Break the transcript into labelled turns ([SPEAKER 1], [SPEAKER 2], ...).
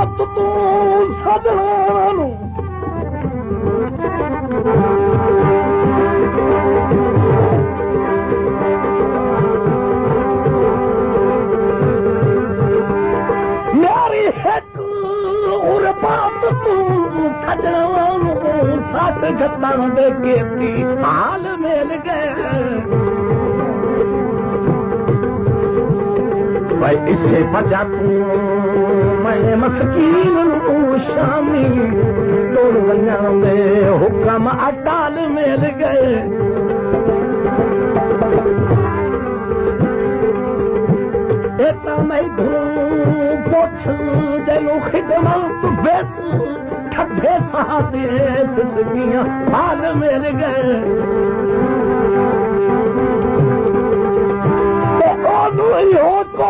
[SPEAKER 1] बात तू सजना मेरी एक और बात तू सजना साथ गत्ता दे के हाल मिल गए भाई इसे बजा तू मैं मस्कीन शामी तोड़ वञा दे हुक्म अटाल मिल गए एता मैं धूम पोछ जनो खिदमत बेस ठगे साथे सगियां हाल मिल गए हो को